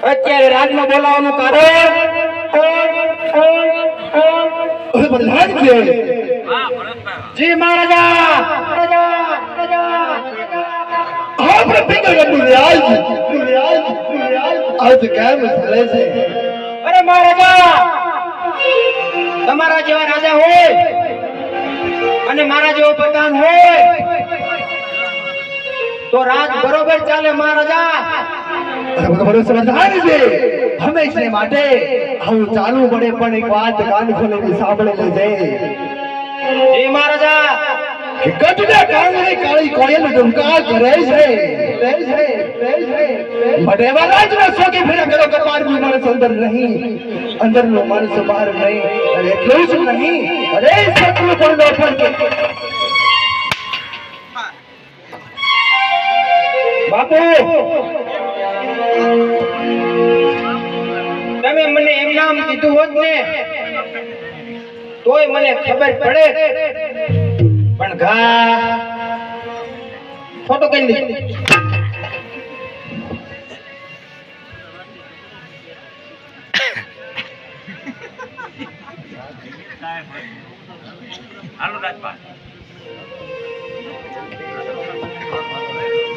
અત્યારે રાજમાં બોલાવવાનું કારણ જી મહારાજા અરે મહારાજા તમારા જેવા રાજા હોય અને મારા જેવો પ્રધાન હોય તો રાજ બરોબર ચાલે મહારાજા હંમેશા માટે આવું ચાલવું પડે પણ એક વાત કાન ખોલીને સાંભળેલી છે જી મહારાજા કે ગઢના કાંગરે કાળી કોયલ ડુમકા કરે છે બડેવા રાજના સોકી ફેરા કરો કપાર નું માણસ અંદર નહીં અંદરનો માણસ બહાર નહીં અને એટલું જ નહીં અરે સકલ પણ ઓપન બાપુ તમે તમે મને એમ નામ કીધું હોત ને તોય મને ખબર પડે, પણ ઘા ફોટો કરી દે. હાલો રાજપા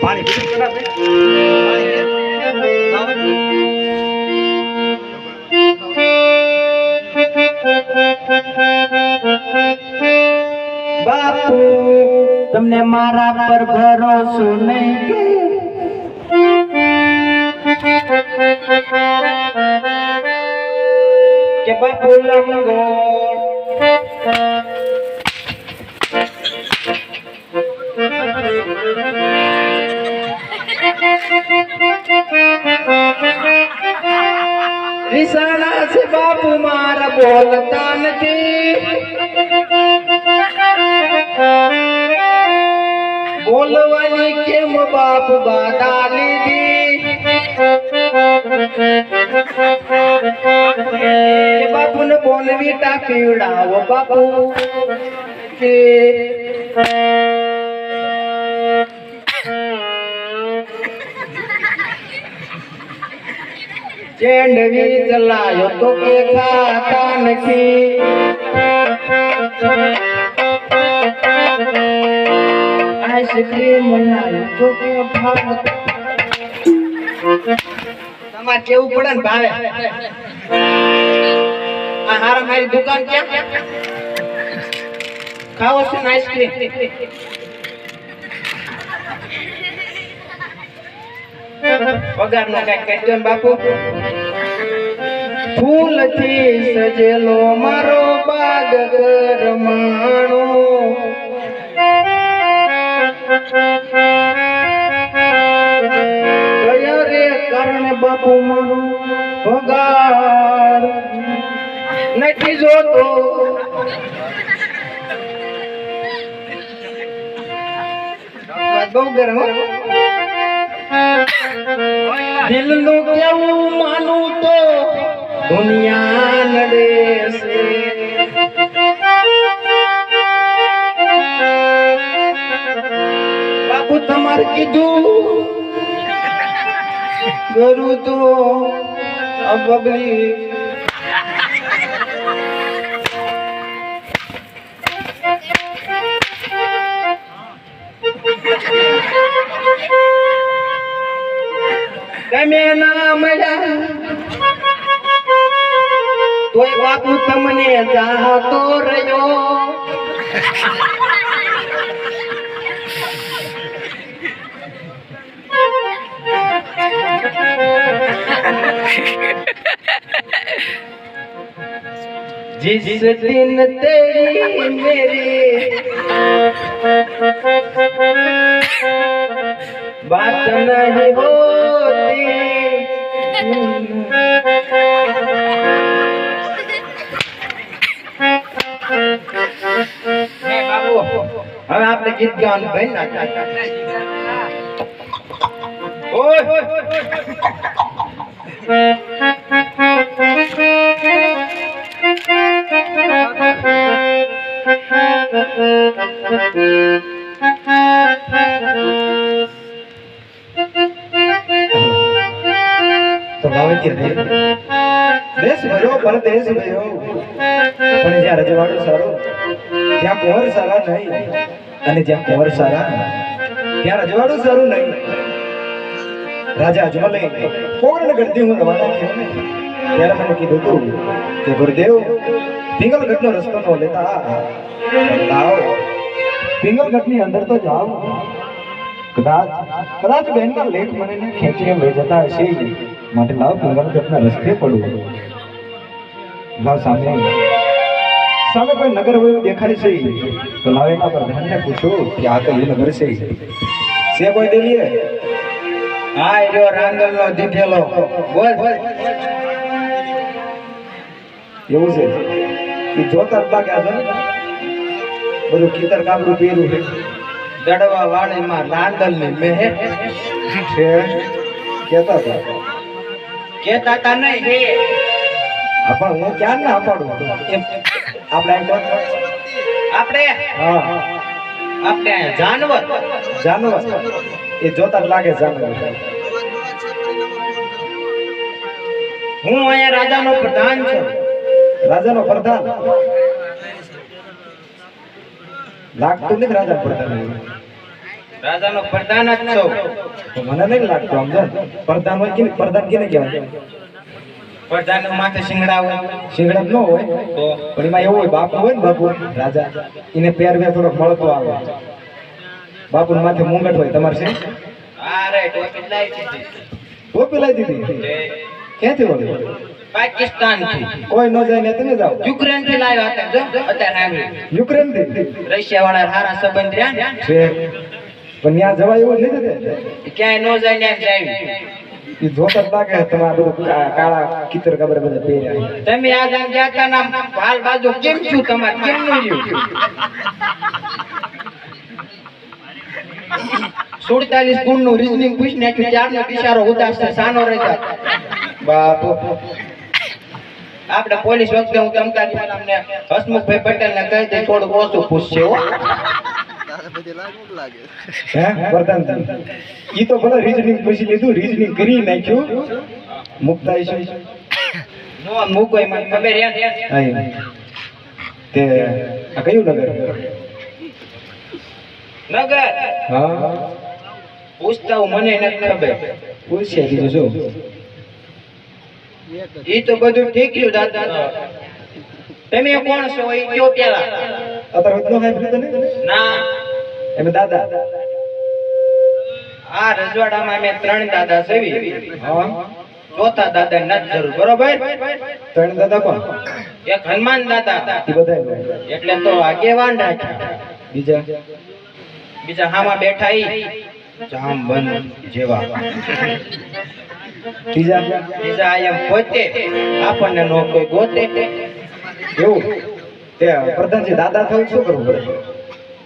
પાણી પીવું પડે બાપુ, તમને મારા પર ભરોસો નહીં કે બાપુ લંગો વિસાણા છે બાપુ મારા બોલતા નથી, બોલવાની કેમ બાપુ બાધા લીધી બાપુ ને બોલવી ટાંકીડાવો બાપુ કે ચેંડવી ચલાયો તો કે ખાતા નથી, આઈસ્ક્રીમ લાયો તો કે ભાવતા. તમારે કેવું પડે ને ભાવે. આ હારા મારી દુકાન ક્યાં ખાવો છે ને આઈસ્ક્રીમ? પગાર નો કઈ કહેજો ને બાપુ. ફૂલથી સજેલો મારો બાગ કરમાણો, કયા રે કારણે બાપુ મારો પગાર નથી જોતો. બહુ ગરમ દિલનું કેવું માનું તો દુનિયા નડે છે. બાપુ તમારે કીધું કરું તો બગલી તમે ના મળ્યા તોય બાપુ તમને ચાહતો રહ્યો. जिस दिन तेरी मेरी बात नहीं होती, बाबू હવે આપણે ગીત ગાવાનું ભાઈ ના તો ભાવતી દેશ ભર્યો પરદેશ ભર્યો પણ જ્યાં રજવાડું સારું ત્યાં કુંવર સારા નહીં, અને જ્યાં કુંવર સારા ત્યાં રજવાડું સારું નહીં. રાજા અજમલે પોગરણ ગઢથી હું રવાના થયો ને ત્યારે મને કીધું હતું કે ગુરુદેવ પિંગલગઢનો રસ્તો ન લેતા લાવો, પિંગલગઢની અંદર તો જાઓ, કદાચ બેનના લેખ મને ખેંચીને લઈ જતા હશે, માટે લાવ પિંગલગઢના રસ્તે પડવું. લાવ સામે કોઈ નગર હોય દેખાય છે તો લાવ એના પ્રધાનને પૂછો કે આ કયું નગર છે કોઈ દેવીએ? હા એ જો રાંદલનો દીઠેલો બોલ એવું છે કે જોતા લાગ્યા છે બધું કીતર કાબરું પહેર્યું છે, દડવા વાળીમાં રાંદલ ની મહેર છે. કેતા હતા નહીં પણ હું ક્યાં ના અપાડું એમ આપણે એમ કહો. આપણે હા આપણે જાનવર જાનવર એ જોતા જ લાગે જાનવર. હું અહીંયા રાજાનો પ્રધાન છું. રાજાનો પ્રધાન લાગતું નથી રાજા પ્રધાન એવું. રાજાનો પ્રધાન જ છું. તો મને નહીં લાગતું આમ જો પ્રધાન હોય કે પ્રધાન કેને કહેવાય? પ્રધાન માથે શિંગડા હોય શિંગડા ન હોય તો પણ એમાં એવું હોય બાપુ હોય ને બાપુ રાજા એને પહેરવે થોડોક મળતો આવે. બાપુ માથે મુંગટ હોય તમારે છે અરે ટોપી લાવી દીધી ટોપી લાવી દીધી છે. ક્યાંથી વળી પાકિસ્તાન થી કોઈ ન જાય ને તમે જાઓ યુક્રેન થી લાવ્યા હતા જો અત્યારે આવી યુક્રેન થી રશિયા વાળા સારા સંબંધ રહ્યા છે પણ ત્યાં જવાય એવું નથી ને ક્યાંય નો જાય ત્યાં જાય. એ જોતા જ લાગે તમે આ બધું કાળા કિતર કબર બધા પહેર્યા તમે આ જામ જાતા ના હાલ બાજુ કેમ છું તમારે કેમ નું રહ્યું 47 ગુણ નું રીઝનિંગ પૂછ નાખ્યું ત્યારનો બિચારો ઉદાસ છે સાનો રહેતા બાપુ. આપણે પોલીસ વખતે હું તમતારી અમને હસમુખભાઈ પટેલ ને કહી દે થોડું ઓછું પૂછશે હો. હે વરદાન ઈ તો ભલે રીઝનિંગ પૂછી લીધું રીઝનિંગ કરી નાખ્યું મુક્તા છે નો મૂકો એમાં ખબર હે તે આ કયું નગર નગર હા પૂછતા હું મને નથી ખબર. પૂછ્યા દીધું શું ઈ તો બધું ઠીક રહ્યું દાદા. તમે કોણ છો એ કયો પેલા? અત્યારે વધનો કાંઈ ભૂલ તો નહીં ના એમ દાદા આ રજવાડામાં અમે 3 દાદા સેવી. હા ચોથા દાદા નથી જરૂર બરોબર. ત્રણ દાદા કોણ એક હનુમાન દાદા એ બધા એટલે તો આગેવાન રાખ્યા. બીજા બીજા હામાં બેઠા ઈ જામબન જેવા. ત્રીજા બીજા આયમ પોતે આપણને નો કોઈ ગોતે. એવું તે પ્રધાનજી દાદા થવું શું કરવું પડે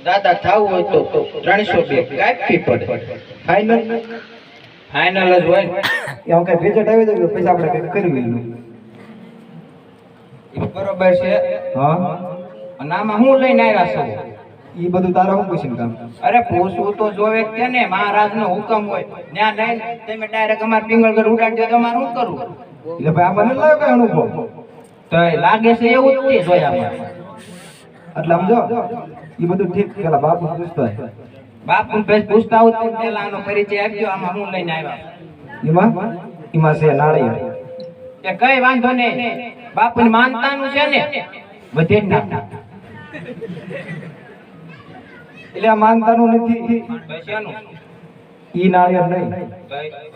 દાદા થાવું હોય તો 302 કાપવી પડે. ફાઇનલ ફાઇનલ જ હોય. એમ કઈ રિઝલ્ટ આવી જાય પછી આપણે કઈ કરવી ઈ બરોબર છે. હા અને આમાં હું લઈને આવ્યા છું? ઈ બધું તારા હું પૂછીને કામ અરે પૂછવું તો જોવે જ છે ને. મહારાજનો હુકમ હોય ત્યાં નહીં તમે ડાયરેક્ટ અમાર પિંગળગઢ ઉડાડી દો તો અમારે શું કરવું? એટલે ભાઈ આ મને લાગે કઈ અનુભવ તો એ લાગે છે એવું જ છે જોયા. એટલે સમજો ઈ બધું ઠીક પેલા બાપુ પૂછતો હોય બાપુ ભેસ પૂછતા હોત તો પેલા આનો પરિચય આપજો. આમાં હું લઈને આવ્યા? એમાં છે નાળિયેર કે કઈ વાંધો નહીં. બાપુની માનતાનું છે ને વધે જ ના. એટલે આ માનતાનું નથી શેનું? ઈ નાળિયેર નહીં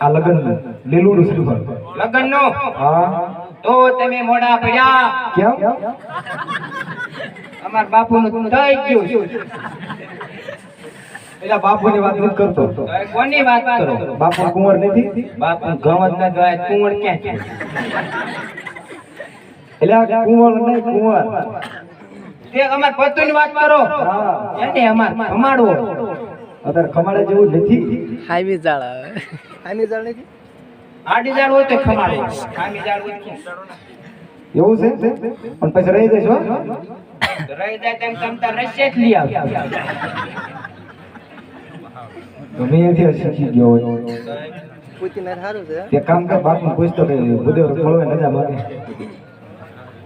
આ લગનનું લીલુડું શ્રીફળ લગ્નનો? હા તો તમે મોડા પડ્યા. કેમ અમાર બાપુનું થઈ ગયું. એટલે બાપુની વાત નથી કરતો તો એ કોની વાત કરો? બાપુ કુંવર નથી બાપુ ઘઉં જ ન જોય કુંવર ક્યાં છે? એટલે આ કુંવર નહીં કુંવર તે અમાર પતુની વાત કરો. હા એને અમાર ખમાડવો. અત્યારે ખમાડે જેવું નથી હાઈવી જાળ આવે આડી જાળ હોય તો ખમાડવો. ખામી જાળ હોય તો એવું છે પણ પછી રહી જઈશ હો તો રહી જાય તેમ તમતા રસ્તે જ લઈ આવ. તો મેં એથી શીખી ગયો હોય તે કામ કર બાપુ પૂછતો કે બધે ફળવે નજા માગે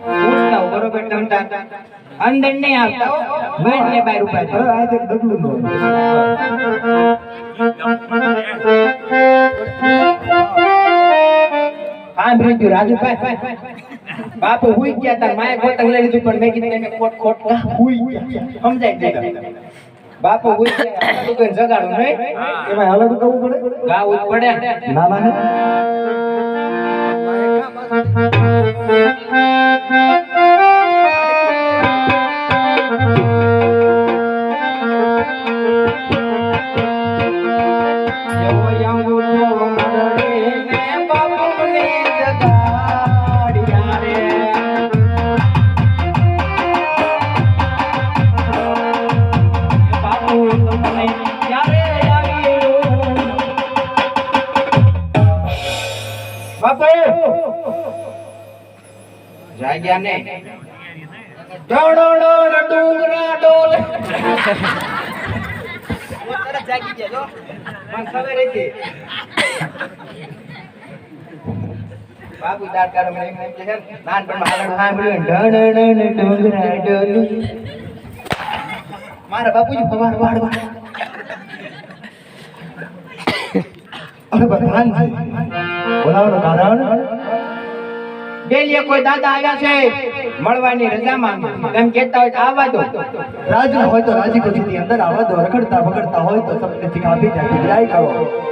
પૂછતા હો, બરોબર તમતા અંદર નહીં આવતા હો. બહાર ને બહાર ઉભા અરે થા. આ તો ડગલું નો સાંભળી ગયું રાજુભાઈ? બાપુ હુઈ ગયા તા માએ ગોતંગ લઈ લીધું પણ મેં કીધું તમે ખોટ ખોટ કા હુઈ ગયા સમજાય ગયા. બાપુ હુઈ ગયા આટલું કઈ જગાડું નહીં. એમાં હલડું કરવું પડે ગાવું જ પડે. ના ના એવો અંગૂઠો મરડીને બાપુને જગાડ્યા રે. બાપુ તમને ક્યારે આવ્યું? બાપુ જાગ્યા ને ડોડોડો ડુંગરા ડોલે તરત જાગી ગયા જો મને ખબર હતી બાબુ દાતા મને એમ કે છે નાનપણમાં હાલણ સાંભળ્યું ડોડોડો ડુંગરા ડોલે મારા બાપુજી ભગવાન વાડવા અરે પ્રધાનજી બોલાવવાનું કારણ ડેલીએ કોઈ દાદા આવ્યા છે મળવાની રજા માંગે એમ કહેતા હોય તો આવવા દો રાજના હોય તો રાજી ખુશીથી અંદર આવવા દો રખડતા બગડતા હોય તો સપને શીખાવી ત્યાંથી વિદાય કરો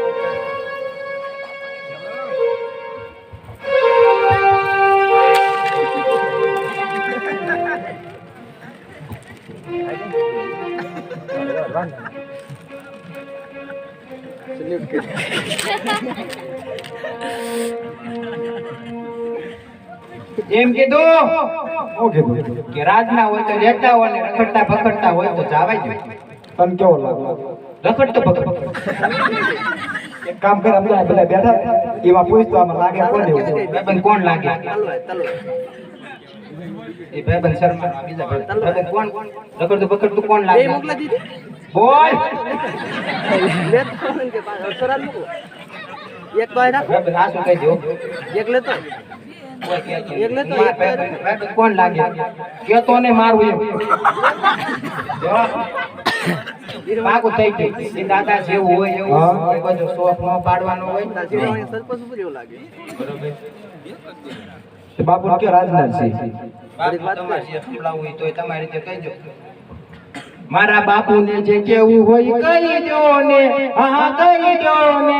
એમ કીધું કે રાજના હોય તો રહેતા હોય ને રખડતા ભખડતા હોય તો જાવા દો તને કેવો લાગે રખડતો ભખડતો એક કામ કર અમે બધા બેઠા એમાં પૂછતો આમાં લાગે કોણ એવું ભાઈબંધ કોણ લાગે એ ભાઈબંધ શર્મા બીજા ભાઈબંધ કોણ રખડતું ભખડતું કોણ લાગે બોલ એક તો આય રાખો ભાઈબંધ આ શું કહી દો એક લેતો ભાઈબંધ કોણ લાગે કેતો ને મારું એમ પાકુ થઈ ગયું એ દાદા જેવું હોય એવું બધું શોખ ન પાડવાનો હોય જીવવાની સરપંચ ઉપર એવું લાગે તે બાપુ કે રાજના છે તમારે જે સંભળાવવું હોય તોય તમારી રીતે કહીજો મારા બાપુને જે કેવું હોય કહી દો ને હા કહી દો ને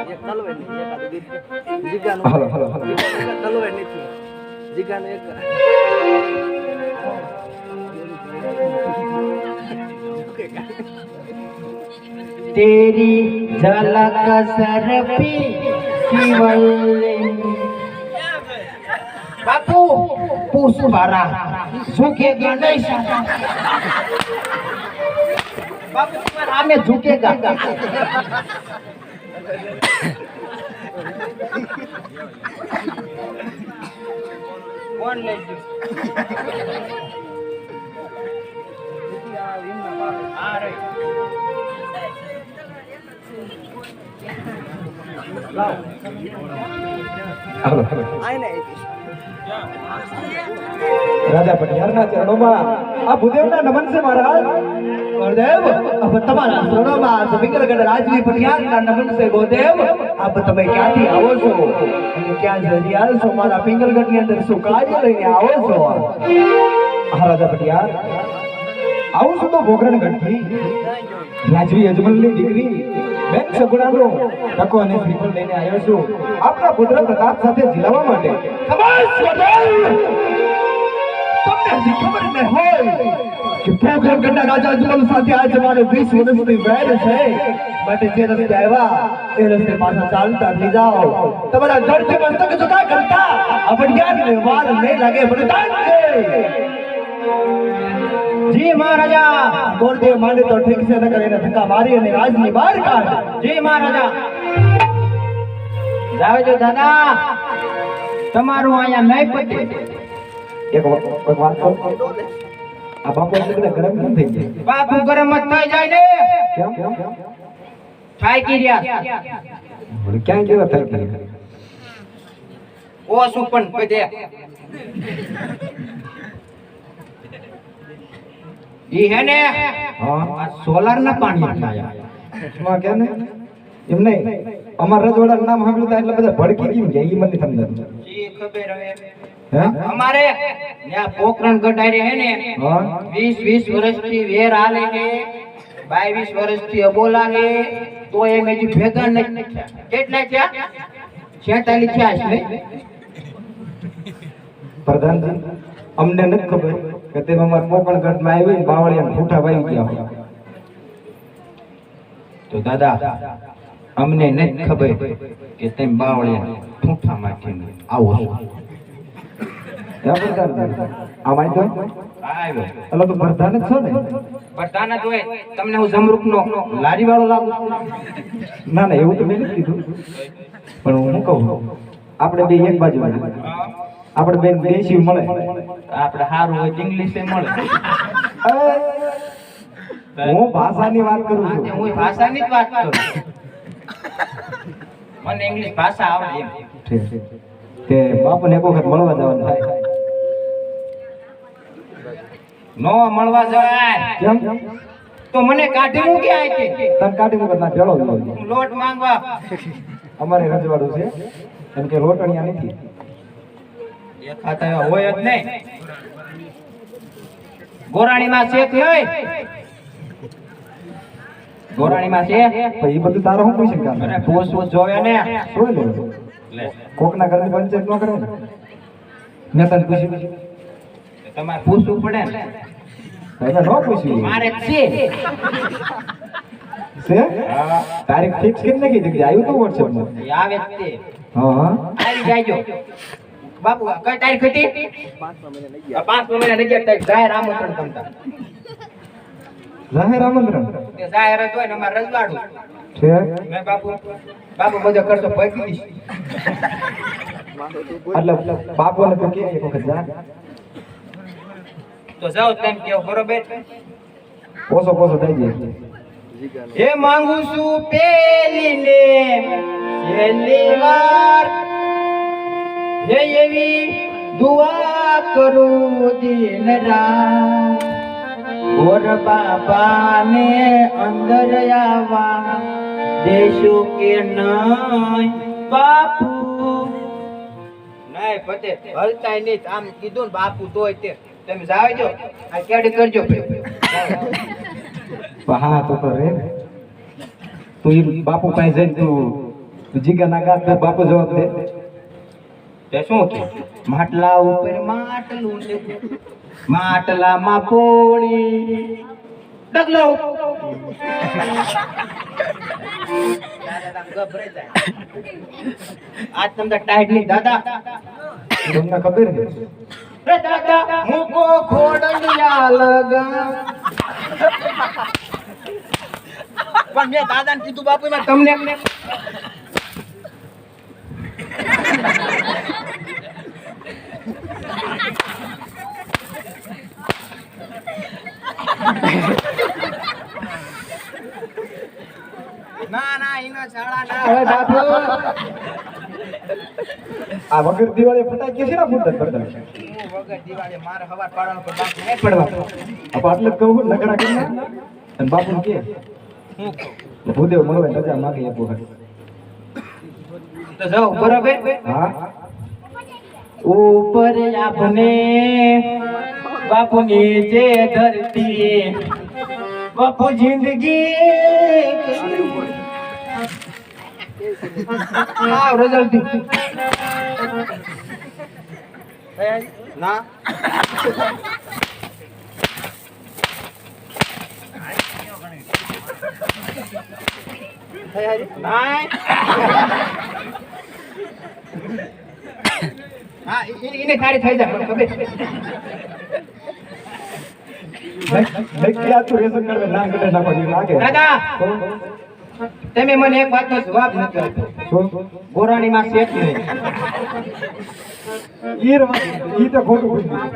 એક તલવાર નહીં એકાદ ગીત જીગાનો હલો હલો હલો તલવાર નથી જીગાનો એક तेरी झलक सरपी शिवल्ले बापू पुष्परा झुकेगा नहीं साला बापू तुम्हारा हमें झुकेगा कौन ले आ रही હલો હલો આય ને રાજા પટિયારના ચરણોમાં આ ભૂદેવના નમન છે મહારાજ ગુરુદેવ अब તમારા શરણોમાં જમીનગઢ રાજવી પટિયારના નમન છે ગુરુદેવ अब તમે ક્યાંથી આવો છો અને ક્યાં જઈ આવ્યા છો મારા પિંગલગઢની અંદર શું કાર્ય લઈને આવો છો હા રાજા પટિયાર આવું છું તો ભોગરણગઢથી રાજવી અજમલની દીકરી બેન સગુણાનો ટકો અને શ્રીફળ લઈને આવ્યો છું આપણા પુત્ર પ્રતાપ સાથે જીલાવવા માટે ખમાસ ગુરુદેવ તમને હજી ખબર ન હોય કે પિંગલગઢના રાજા અજમલ સાથે આજે મારે 20 વર્ષની વેર છે માટે જે રસ્તે આવ્યા એ રસ્તે પાછા ચાલતા થઈ જાઓ તમારા ધરથી મસ્તક જુદા કરતા આ પટિયારને વાર નહીં લાગે પ્રધાન जी महाराजा गुरुदेव माने तो ठीक से न करे धक्का मारी અને રાજની બહાર કાઢ जी महाराजा જાવે જો દાદા તમારું અહીંયા નહીં પતે એક વાત કહું આ બાપુ એટલે ગરમ ન થઈ જાય બાપુ ગરમ જ થઈ જાય ને કેમ થાકી રહ્યા ક્યાં કેવા થાય કે ઓ સુપન પદે ઈ હે ને હા સોલાર ના પાણી ખાયા માં કે ને એમ નહીં અમાર રજવાડાનું નામ સાંભળ્યું તો એટલે બધા ભડકી કેમ ગયા ઈ મને સમજાતું જી ખબર હવે હે અમારે ત્યાં પોખરણ ગઢારે હે ને હા 20 વર્ષથી વેર હાલે છે 22 વર્ષથી અબોલા છે તો એમ હજી ભેગા નથી થયા કેટલા થયા 46 થયા છે નહીં પ્રધાનજી અમને નથી ખબર કે તે અમાર પોકણગઢમાં આવી ને બાવળિયા ફૂટા વાઈ ગયા હોય તો દાદા અમને નથી ખબર કે તેમ બાવળિયા ઠૂઠા માંથી આવો છો હે પ્રધાનજી આમાં તો આવ્યો એટલે તો પ્રધાન જ છો ને? પ્રધાન જ હોય તમને હું જમરૂખનો લારી વાળો લાગુ છું? ના ના એવું તો મેં નથી કીધું, પણ હું શું કહું, આપણે બે એક બાજુ આપણે બેન દેશી મળે, આપણે સારું હોય ઇંગ્લિશ મળે. હું ભાષાની વાત કરું હા, તે છું. હું ભાષાની જ વાત કરું. મને ઇંગ્લિશ ભાષા આવડે એમ. ઠીક. તે બાપુને એક વખત મળવા જવાનું થાય. નો મળવા જવાય કેમ? તો મને કાઢી મૂકી આઈથી. તન કાઢી મૂકત ના ભેળો જ હોય. હું લોટ માંગવા અમારે રજવાડું છે એમ કે રોટણિયા નથી. એક ખાતા એવા હોય જ નહીં. ગોરાણીમાં છે કે નહીં? ગોરાણીમાં છે? પણ એ બધું તારો શું પૂછી કામ? અરે પૂછવું જોવે ને. શું લે? લે, કોકના ઘરની પંચાયત ન કરે ને. મેં તને પૂછ્યું? તમારે પૂછવું પડે ને. એટલે ન પૂછ્યું. મારે જ છે. છે? તારીખ ફિક્સ કરી નાખી દીધી. આવ્યું તો વોટ્સએપમાં. એ આવે જ તે. હા હા. આવી જાયજો. બાપુ કઈ તારીખ હતી? 5 મહિને નહીં 5 મહિના નજીક તારીખ જાહેર આમંત્રણ તમતા. જાહેર આમંત્રણ તે જાહેર જ હોય ને અમારે રજવાડું. છે? મેં બાપુ બધો ખર્ચો ભરી દઈશ. એટલે બાપુને તો કે એક વખત જા. તો જાઓ તેમ કેવો બરોબર. પોસો પોસો થઈ જાય. એ માંગુ છું પેલી ને છેલ્લી વાર, હે એવી દુઆ કરું દિન રાત, ઓર બાપાને અંદર આવવા દેશું કે નહીં બાપુ? નહીં પતે હલતાય નહીં. આમ કીધું ને બાપુ તોય તે તમે જાવજો આ કેડી કરજો. હા તો રે તું ઈ બાપુ પાસે જઈને તું જીગા ના ગાત ને બાપુ જવાબ દે. તે શું કે માટલા ઉપર માટલું ને માટલામાં પોણી ડગલો. આજ તમને ટાઈટ નહીં દાદા. તમને ખબર ને? રે દાદા મૂકો ખોડલિયા લગા. પણ મેં દાદાને કીધું બાપુ મેં તમને ના ના ઈનો શાળા ના હવે બાપુ આ વગર દિવાળી ફટાકી છે ને ફૂટત પડતા. હું વગર દિવાળી મારે હવાર પાડવાનો પર બાપ નહીં પડવા. આપ આટલે જ કહું નકરા કરી ના અને બાપુને કે ભૂદેવ મળવે રજા માંગે એક વખત. તો જાઓ બરાબર. હા ઉપર આપને બાપુની જે ધરતી, બાપુ જિંદગી આવ રજલતી ના હા એને ખારી થઈ જાય મને ખબર. નક્કી આ તું રેશન કરવે ના કરે નાખવા લાગે. દાદા તમે મને એક વાતનો જવાબ નથી આપ્યો. શું? ગોરાણીમાં શેઠ નહીં. ઈ તો ખોટું પૂછ્યું.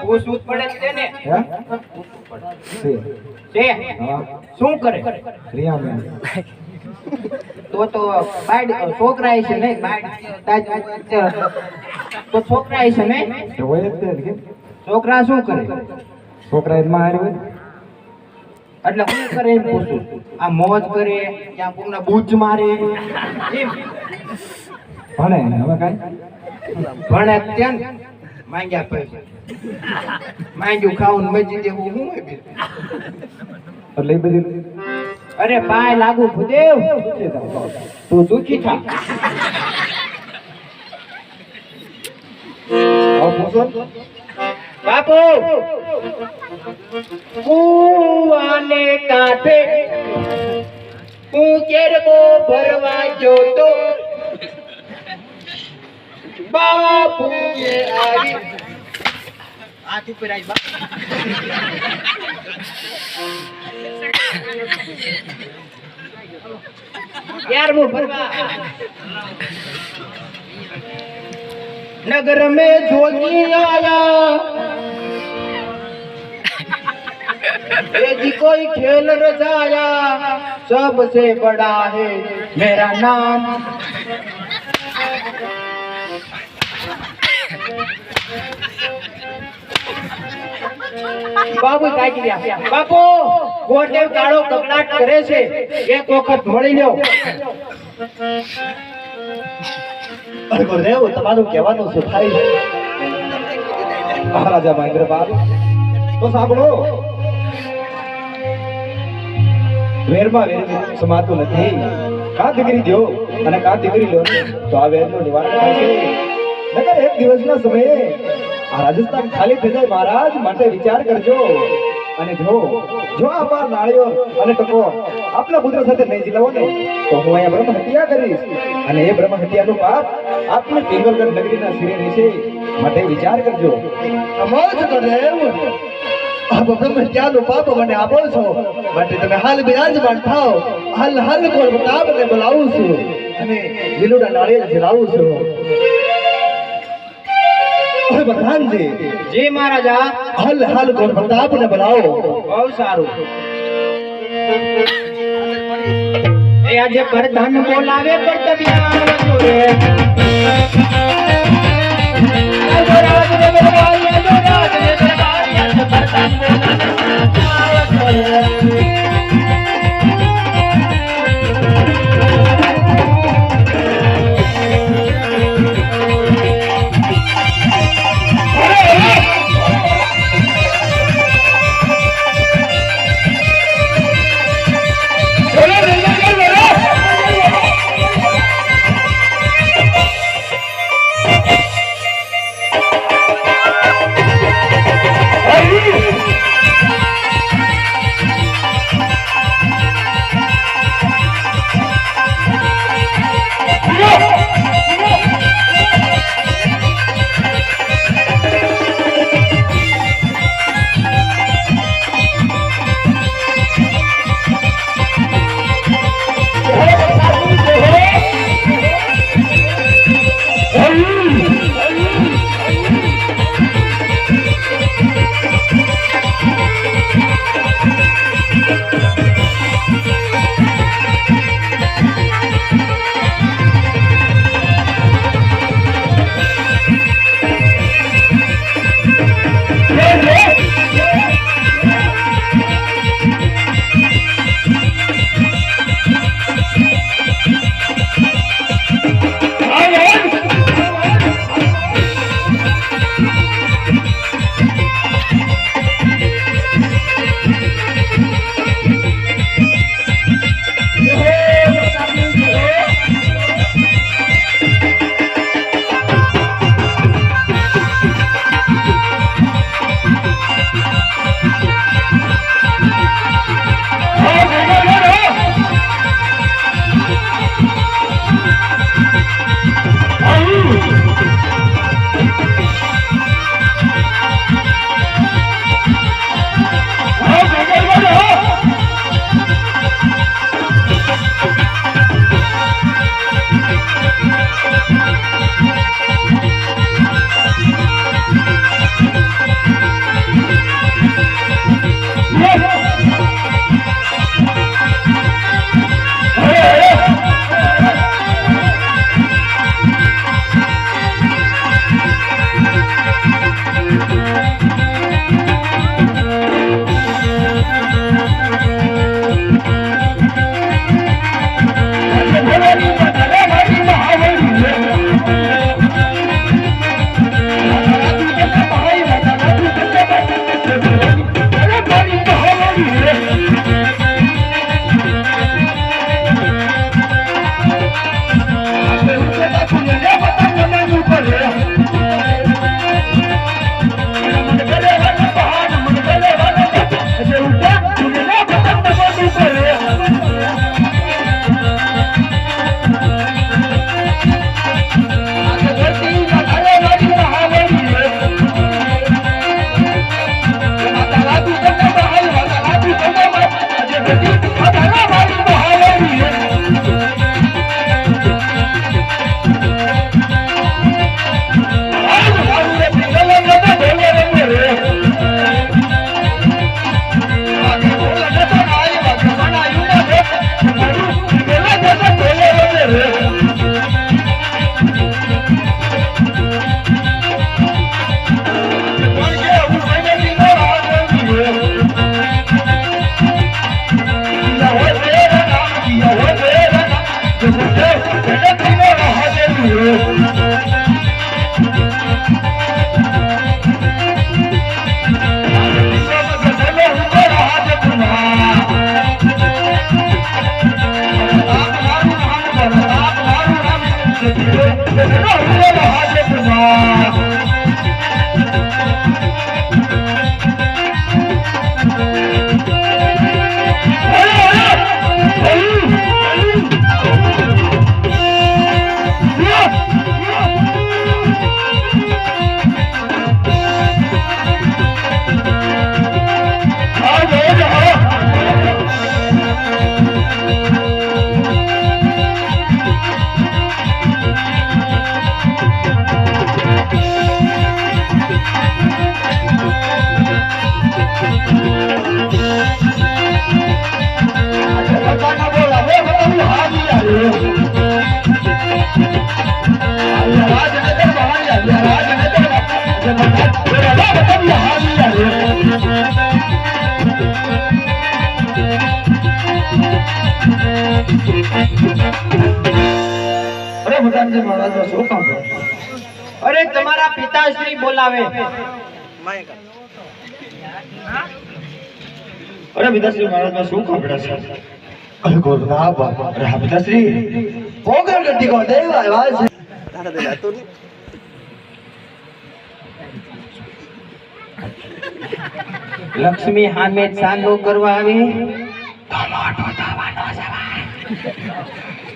પૂછવું જ પડે છે ને. હે? છે. છે હા શું કરે? રિયા મેં તો બાઈડ છોકરા છે નહીં બાઈડ તો છોકરા છે નહીં તો હોય જ તે કે છોકરા શું કરે? છોકરા એમાં હારી હોય. એટલે શું કરે એમ પૂછું. આ મોજ કરે ક્યાં કોકના બૂચ મારે એમ ભણે હવે કાંઈ ભણે ત્યાં માંગ્યા પૈસા માંગ્યું ખાવું ને મજી દેવું હું હોય બીજું? એટલે એ બધી અરે પાય લાગુ ભૂદેવ તું દુખી થા. પૂછો બાપુ કુવાને કાંઠે હું કેરબો ભરવા જોતો બાપુ આવી હાથ ઉપર આઈ બા यार वो नगर में जोगी आया ये जी कोई खेल रचाया सबसे बड़ा है मेरा नाम બાબુ કાઈ ગયા બાપુ ગોટેવ કાળો કપલાટ કરે છે એક વખત મળી લ્યો અરે ગુરુદેવ તમારું કહેવાનું શું થાય મહારાજા મહેન્દ્ર બાપ તો સાંભળો વેરમાં વેર સમાતું નથી કા દીકરી દો અને કા દીકરી લો તો આ વેરનું નિવારણ થાય છે નકર એક દિવસના સમયે આ રાજસ્થાન ખાલી થઈ જાય મહારાજ માટે વિચાર કરજો અને જો આ બાર નાળીઓ અને ટકો આપના પુત્ર સાથે નહીં જીલાવો ને તો હું અહીંયા બ્રહ્મ હત્યા કરીશ અને એ બ્રહ્મ હત્યાનું પાપ આપની પિંગલગઢ નગરીના શિરે રહેશે માટે વિચાર કરજો અમોજ ગુરુદેવ આપ બ્રહ્મ હત્યાનું પાપ મને આપો છો માટે તમે હાલ બિરાજમાન થાઓ હાલ કોણ પ્રતાપને બોલાવું છું અને લીલુડા નાળિયેર જલાવું છું અરે પ્રધાનજી જી મહારાજા હાલ કોણ પ્રતાપને બોલાવો બહુ સારું એ આજે પ્રધાન બોલાવે પરતબિયા વસુરે આજો રાજ રે બલવાઈ આજો રાજ રે બલવાઈ આજો પ્રધાન બોલાવે અરે ભગવાનજી મહારાજનો શું કામ છે? અરે તમારા પિતાશ્રી બોલાવે. માય કા અરે પિતાશ્રી મહારાજનો શું કામ છે? અરે ગોરધા બાપા, અરે હા પિતાશ્રી પોગર ગતિ કો દેવ આવ્યા છે. તારા દે લાતો ની લક્ષ્મી સામે ચાંદો કરવા આવી.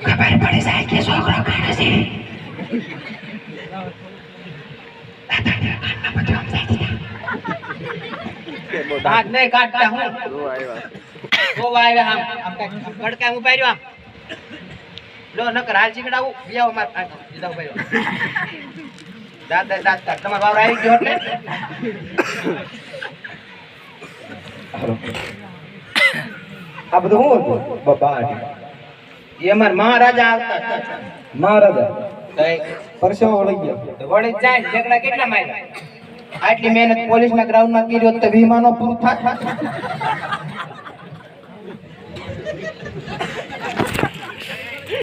ખબર પડી જાય કે છોકરો કાઢે છે. હાથ નહીં કાઢતા હું. રો આવ્યા બહુ આવ્યા આમ આમ કડકા હું પાડ્યો આમ. લો નકર હાલ ચીકડાવું બીજાઓ માર બીજા પાડ્યો. દાદ તમારો બાવર આવી ગયો એટલે આ બધું શું હતું? બાપા એ અમાર મહારાજા આવતા હતા. મહારાજા તો પરસેવો વળી ગયો. વળી જાય ઠેકડા કેટલા માર્યા? આટલી મહેનત પોલીસના ગ્રાઉન્ડમાં કરી હોત તો વીમાનો પૂરું થાત.